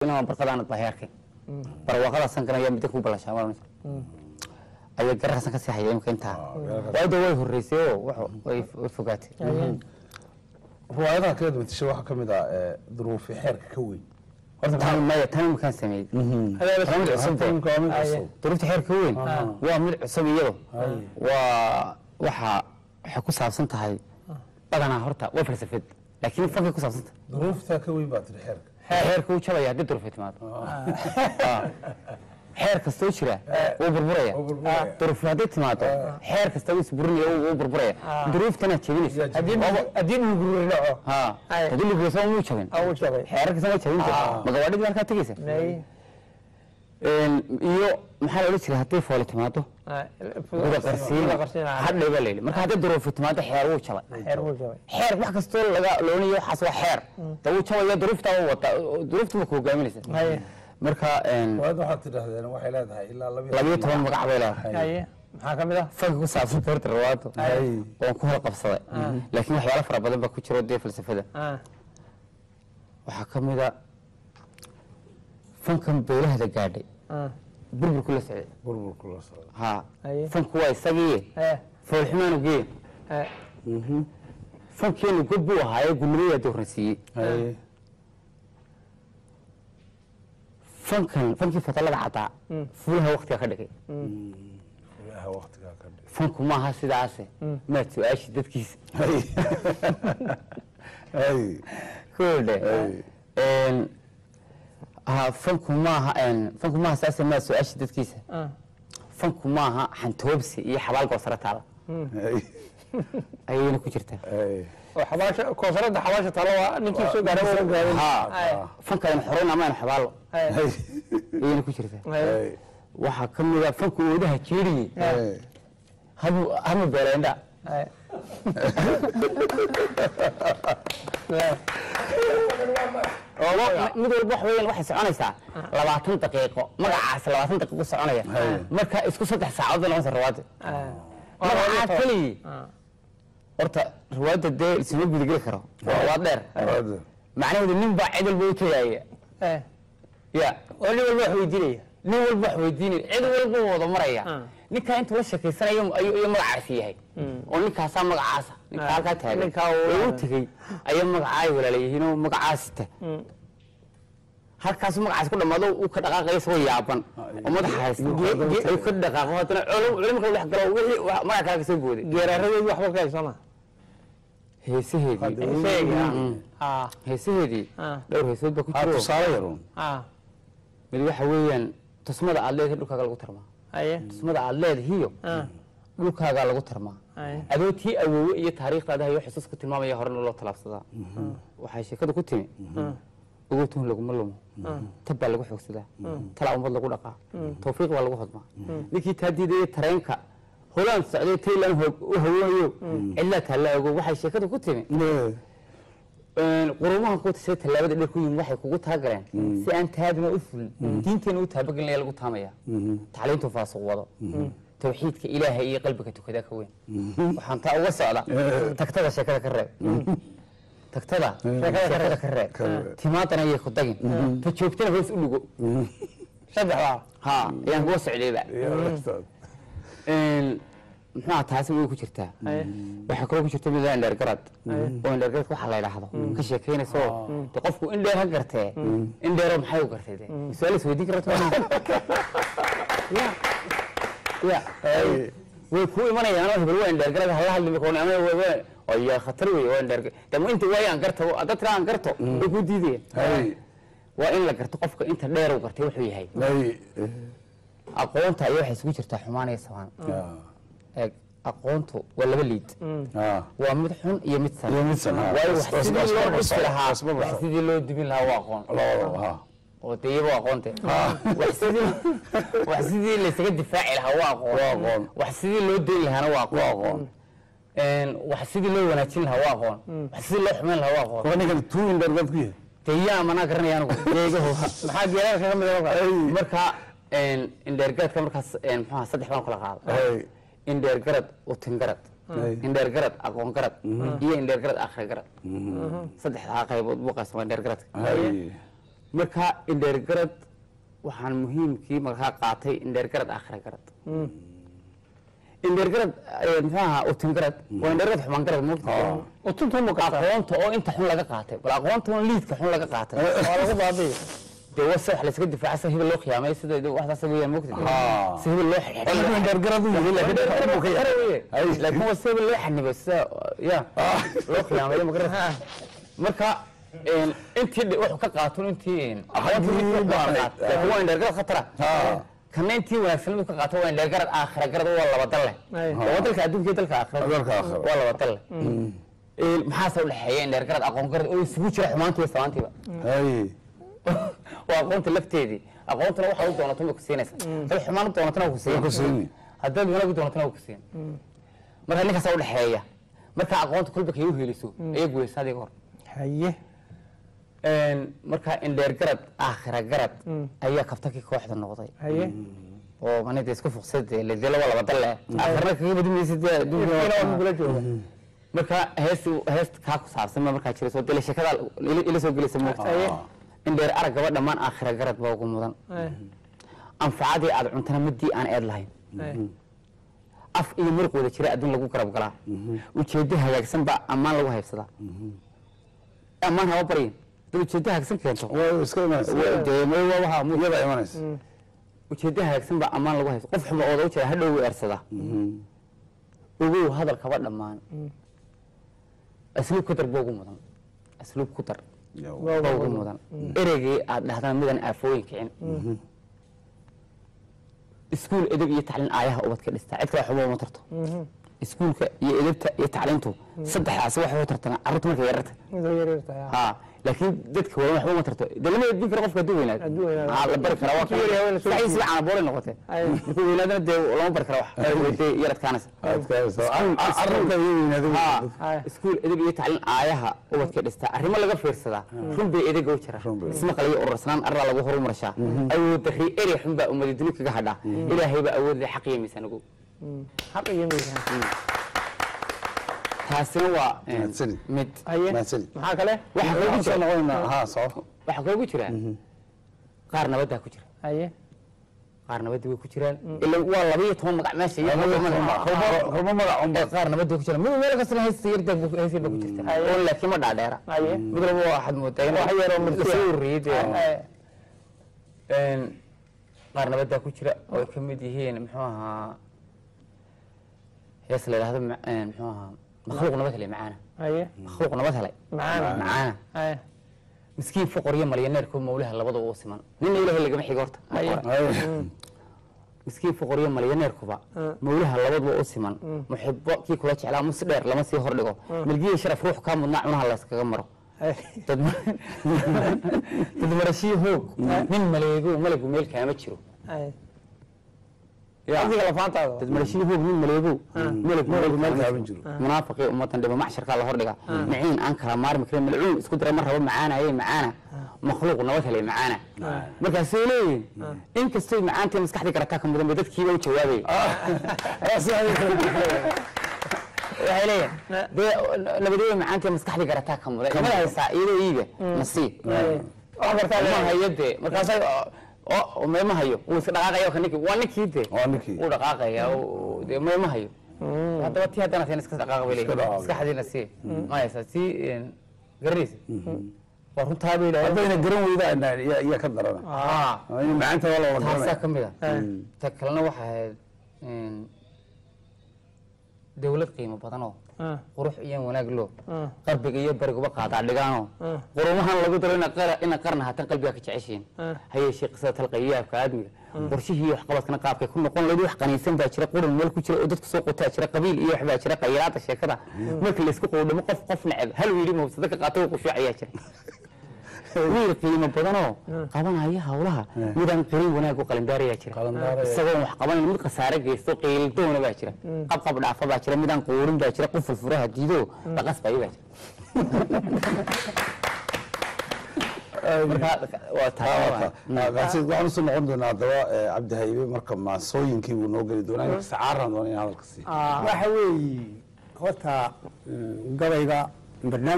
إنما برقدان طهيرك برواقة سنكنا يوم بدك وبلا شامل أي جرح سنك سيحية يمكن انتهى وهذا هو الرئيسي وفقاتي هو أيضا كده بتشوفها كم ده ظروف حرك كوي تمام كان سميد هذا بس من عصب ظروف حرك كوي ومن عصب يده ووحى حكوا صابسنت هاي بدنا هرتا وفلسفة لكن فكر كوا صابسنت ظروف كوي بعد الحرك حرك كوي شبه يهدي ظروف تمام حير كستو شرا وبربرية ظروف هذه تماتو حير كستو يسبرني وبربرية ظروف تنا تشيلني أدين يقولون ها تدل بيسوي مو تشين أول شيء حير كستو تشين ما قواعد ما كانت تجيسه iyo maxaa loo jiray hadii fool timaado wada qarsiin hadda iga leeyay marka hadii duruuf timaado xeer uu jabay xeer wax kasto laga looniyo xas waa xeer taw jabay duruufta wata duruufta ma ku hogaaminaysa marka wada waxa tidaahdeen waxay leedahay ilaa 12 magac bay leedahay maxaa kamid ah fag ku saabsan porta rawaato oo ku hor qabsaday laakiin waxyaalo fara badan ba ku jiro de falsafada waxa kamid ah fankan beelaha gaadhay burbur kula socday ha fanku waa isagii fool xumaan ugu fankeenu gudbu ahaay gumriya doornsiiyay fanki fatalada xataa fuulaha waqtiga ka dhigay fanku ma aha sidaas ma su'aashi dadkiisa كله فنكم معها أساسا ما سؤال شديد كيسة فنكم معها حنتوبسي إيه حبال قصرت على أيوة كوشرتها وحباش كوسرة حباش طلوا نكيب سوق على ها فنك أنا حرون ما أنا حبال أيوة كوشرتها وحكم إذا فنك وده كيري هم بيرندا mid walba wax weeyaan waxay soconaysaa 20 daqiiqo magacaas 20 daqiiqo soconaya marka isku 3 saacadood lama rawaad magacaas kali horta rawaad dee isma gudigal karo waa dheer macnaheedu nin baa cid walba u tagaya ya oo nin walba wax weydiinaya cid walba wada maraya ninka inta la shaqeysanayo ayuu magacaas yahay oo ninkaas magacaas ninka halka taagan ninka uu tagay ayuu magacaay walaalayihiin oo magacaasta halkaas magacaas ku dhamaado uu ka dhaqaaqay soo yaaban oo madax haysto ay ku dhaqaaqo hadana culimka wax galo wixii magaca kale soo booday geeraaradeedu waxba ka haysana heesaheedii dhowr heesood ba ku jiro tusaale yaroon mid waxa weeyaan tusmada aad leedahay dhulkaaga lagu tarmaa tusmada aad leedahay dhulkaaga lagu tarmaa adootii awoowe iyo taariikhdaada iyo xusuus ku tilmaamaya horena loo talaabsadaa waxay sheekadu ku timi ugutuun laguma lumo tabbaa lagu xoogsadaa talaa ummad lagu dhaqaa tawfiiq baa lagu hodmaa ninkii taa diidaya tareenka holaan socday taylan u haweenayo ilaa taalla ogo waxay sheekadu ku timi qurumaha ku tashay talaabada dheer ku yiin waxay kugu taagaleen si aan taadma u fulin diinteena u taabagelnay lagu taamaya tacliintu faasuq wado tawxiidka ilaahay iyo qalbiga tukada ka weyn waxaan taa uga socda tagtada sheekada ka reeb tagtada sheekada ka reeb timaadana ay ku dagin ta joogtana hoos u dhigo saddexda ha yaan uga socdayba maxaa taasi way ku jirtaa waxa kale ku jirta mid aan dheer garad oo dheer garad waxa la yiraahdo ka sheekeynayso qofku in dheer gartay in dheer maxay u gartay su'aal isweydiin karto ya way ku imanayaan oo hebel waan dheer garad hal hal ma koon ama way oo ya khatar way waan dheer damo inta way aan garto dad raan garto way ku diideen waa in la garto qofka inta dheer u gartay wuxuu yahay aqoonta ay waxay isugu jirtaa xumaanaya sabaan aqoontu waa laba liid waa mid xun iyo mid san waa sidii loo dibin lahaa waa aqoon oo deeyba aqoonte wax sidii la isaga difaaci lahaa waa aqoon wax sidii loo deyn lahaana waa aqoon wax sidii loo wanaajin lahaa waa aqoon wax sidii loo xumeyn lahaa waa aqoon waniga tuun darbad ku yahay deeyaa mana garanayaan deegaho maxaa geerar kaga mid ah marka indheergaradka markaas maxaa saddex baan kala qaaday indheergarad utingarad indheergarad aqoon garad iyo indheergarad akhri garad saddexdaa qaybood buu qaasmaa indheergaradka marka indheer garad waxaan muhiimkii markaa qaatay indheer garad aakhira garad indheer garad muxuu ahaa utin garad waa indheer garad xumaan garad moogta utunta mu ka aqoonta oo inta xun laga qaatay bal aqoonta oo liidka xun laga qaatay waa lagu baabiyo dee wasa wax la iska difaaca sida hebel loo khiyaamay sida waxdaas weeyaan moogta si hebel loo laakiin indheer garad uu yahay laakiin wasa hebel loo xanibay sida ya loo khiyaamay marka intii wuxuu ka qaato intii aqoonta waa indheer garad khatara kana intii wanaagsan uu ka qaato waa indheer garad aakhira garad waa laba dal leh laba dalka adduunka iyo dalka aakhira waa laba dal leh maxaa soo dhaxeeya indheer garad aqoon garad oo isugu jira xumaantii samaantiiba waa aqoonta lafteedii aqoontana waxa uu doonato ma ku siinaysa hal xumaan doonatana ku siin haddaad wanaag doonatana ku siin marka ninkaas u dhaxeeya marka aqoonta kulba kay u heliso ay guulaysaday hor haye marka indheer garad aakhira garad ayaa kabtaki kooxda noqday haye oo manada isku fuqsaday leedela wala badal leh aakhirna kaga badmaysid adduunka marka heest ka ku saabsan marka jira soo dilay shakada ila soo gelisay moogta indheer arag gabadha maan aakhira garad baa ugu mudan anfacadii aad cuntana midii aan eed lahayn af iyo muruq wada jira adduun lagu garab galaa ujeeddo hagaagsan ba ammaan lagu haybsadaa ammaan hawa baryin ujeeddo hagaagsan keento ujeeddo hagaagsan ba ammaan lagu haybsada qof xuma ooda u jira hadhow eersada ogow hadal kaba dhammaan asluub ku dar baa ugu mudan asluub ku dar baa ugu mudan ereygii aad dhahdaan midaan aafooyin kicin iskuul edeb iyo tacliin aayaha ubadka dhistaa cid kale xumo uma tarto iskuulka iyo edebta iyo tacliintu saddexdaas waxay u tartaan carruurta markay yararta ha laakiin dadka wada waxba uma tarto de lama edbin karo qofka hadduu weynaad la bari karaa waa saxiis la caana boole noqotay markuu weynaadana dee lama bari kara wax dee yaradkaanaysa iskuul edeb iyo tacliin aayaha ubadka dhistaa arrimo laga fiirsadaa run bay edega u jira isma qaliyo urursanaan arraa lagu horumarshaa awood darri eri xun baa ummadi duni kaga hadhaa ilaahay baa awoodle xaq iyo miisaan ugu xaq iyo miisaan taasina waa mid maxaa kale waxaa kaloo jira qaar nabaddaa ku jira haye qaar nabadda way ku jiraan ila waa 12 magac meesha iyo qaar nabadda ku jira mid meel kasta haysta yarda haysta ku jirta oo laakiin ma dhaadheera mid walba waxaad moodaa in wax yar oo masuuriid qaar nabadda ku jira oo ka mid yihiin muxuu ahaa hees la yiraahdo muxuu ahaa مخلوق نبات لي معانا ايه مخلوق نبات لي معانا ايه مسكين فقر يا مليونير كون مولها لبده او سمان نين الهي اللي جمع خيغورتا مسكين فقر يا مليونير كوبا مولها لبده او سمان محب كي كولا جعلا مس دheer lama sii hor dhigo milgiye sharaf ruux ka mudna cunaha la iskaga maro dad marashii hoog nin maleego meel kaama jiro adiga la faantaada dad marashii hoog nin maleego meel kaama jiro munaafiqi ummadan dhiba maxsharka la hor dhiga miciin aan kala maarmi karin malcuun isku dira mar rabo macaana ay macaana makhluuq nabad helay macaana markaas ay leeyihiin in kastoo macaantii maskaxdii garataa ka mudan dadkii u jawaabay waxay leeyihiin labadii macaantii maskaxdii garataa ka mudan ma haysaa iyadoo iiga nasiib wax bartaa ma hayade markaas oo ma hayo uu iska dhaqaaqayo kaniki waa ninkii de uu dhaqaaqaya de ma hayo hadaba tii hadana teen iska dhaqaaqay iska xadiina si ma haysa si garaysi waa runtaa bay ilaahay hadayna garan weyda ya ka darana in maanta wala wada taasa kamida ta kalena waxa dawlad qiimo badan oo qurux iyo wanaag loo qalbiga iyo bariguba qaada dhigaano qurumahan lagu daro in qarna hatan qalbiga ka jeceshiin hay'ad qisada talqiyaabka aadmiga qorshihii wax qabadkana qaabkay ku noqon leeyahay wax qaniisan baa jira qurun meel ku jira oo dadku soo qotaa jira qabiil iyo wax baa jira qayraada sheekada marka la isku qoodhimo qof nacab hal wiili mawsada ka qaato ku fiicaya jira wiil qiimo badan oo qabanaya hawlaha midaan qirin wanaag u qalindaariya jira isagoo wax qabanay mid qasaare geysto qiil doona baa jira qab dhaafa baa jira midaan qoorin baa jira qof furaha diido dhaqas baa jira waxaan usoo noqon doonaa haddaba cabdi haybe marka maasooyinkii uu noo geli doonaa sacaaraan doona in hadalka sii waxa weeye horta gabayga barnaamij